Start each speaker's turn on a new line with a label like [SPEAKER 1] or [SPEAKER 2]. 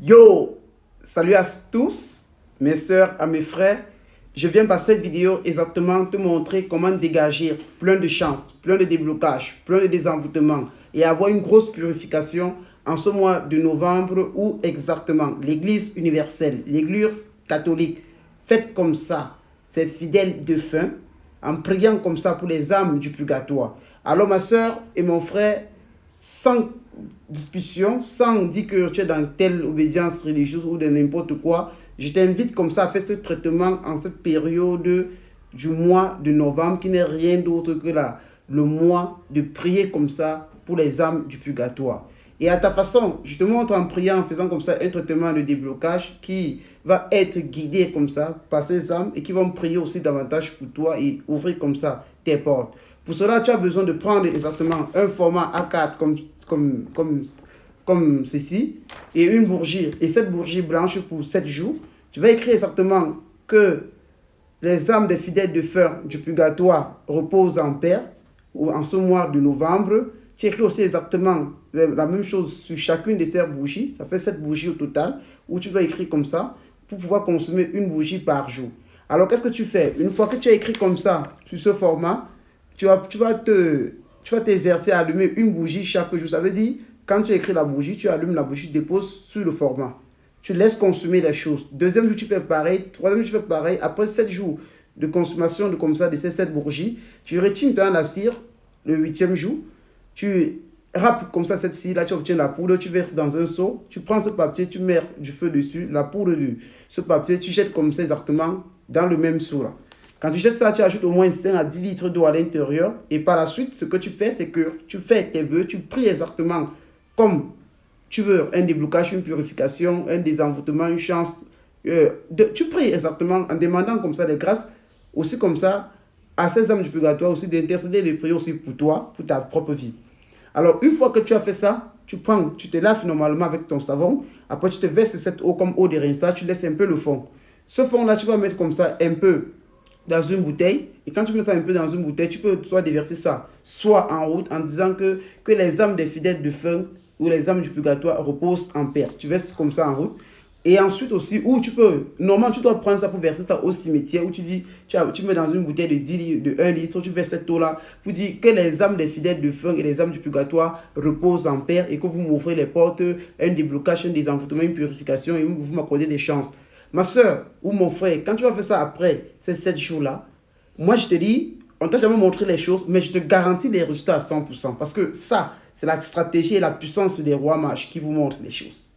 [SPEAKER 1] Yo, salut à tous, mes soeurs, à mes frères. Je viens par cette vidéo exactement te montrer comment dégager plein de chances, plein de déblocages, plein de désenvoûtements et avoir une grosse purification en ce mois de novembre où exactement l'Église universelle, l'Église catholique, faites comme ça, ses fidèles de fin, en priant comme ça pour les âmes du purgatoire. Alors ma soeur et mon frère, sans discussion, sans dire que tu es dans telle obédience religieuse ou de n'importe quoi, je t'invite comme ça à faire ce traitement en cette période du mois de novembre qui n'est rien d'autre que le mois de prier comme ça pour les âmes du purgatoire. Et à ta façon, je te montre en priant, en faisant comme ça un traitement de déblocage qui va être guidé comme ça par ces âmes et qui vont prier aussi davantage pour toi et ouvrir comme ça tes portes. Pour cela, tu as besoin de prendre exactement un format A4 comme ceci et une bourgie. Et cette bourgie blanche pour 7 jours. Tu vas écrire exactement que les âmes des fidèles de feu du purgatoire reposent en paix ou en ce mois de novembre. Tu écris aussi exactement la même chose sur chacune de ces bougies. Ça fait 7 bougies au total où tu vas écrire comme ça pour pouvoir consommer une bougie par jour. Alors, qu'est-ce que tu fais? Une fois que tu as écrit comme ça sur ce format, tu vas t'exercer à allumer une bougie chaque jour. Ça veut dire, quand tu écris la bougie, tu allumes la bougie, tu déposes sur le format. Tu laisses consommer les choses. Deuxième jour, tu fais pareil. Troisième jour, tu fais pareil. Après 7 jours de consommation de ces 7 bougies, tu retires dans la cire le 8e jour. Tu râpes comme ça cette cire-là, tu obtiens la poudre, tu verses dans un seau. Tu prends ce papier, tu mets du feu dessus, la poudre de ce papier, tu jettes comme ça exactement dans le même seau-là. Quand tu jettes ça, tu ajoutes au moins 5 à 10 litres d'eau à l'intérieur. Et par la suite, ce que tu fais, c'est que tu fais tes vœux, tu pries exactement comme tu veux, un déblocage, une purification, un désenvoûtement, une chance. Tu pries exactement en demandant comme ça des grâces, aussi comme ça, à ces âmes du purgatoire, aussi d'intercéder, de prier aussi pour toi, pour ta propre vie. Alors, une fois que tu as fait ça, tu te laves normalement avec ton savon. Après, tu te verses cette eau comme eau de rinçage, tu laisses un peu le fond. Ce fond-là, tu vas mettre comme ça un peu dans une bouteille. Et quand tu mets ça un peu dans une bouteille, tu peux soit déverser ça, soit en route, en disant que les âmes des fidèles de feu ou les âmes du purgatoire reposent en paix. Tu verses comme ça en route. Et ensuite aussi, où tu peux, normalement tu dois prendre ça pour verser ça au cimetière, où tu dis, tu mets dans une bouteille de 10 litres, de 1 litre, tu verses cette eau-là, pour dire que les âmes des fidèles de feu et les âmes du purgatoire reposent en paix et que vous m'offrez les portes, un déblocage, un désenvoûtement, une purification et vous m'accordez des chances. Ma soeur ou mon frère, quand tu vas faire ça après ces 7 jours-là, moi je te dis, on t'a jamais montré les choses, mais je te garantis les résultats à 100%. Parce que ça, c'est la stratégie et la puissance des rois mages qui vous montrent les choses.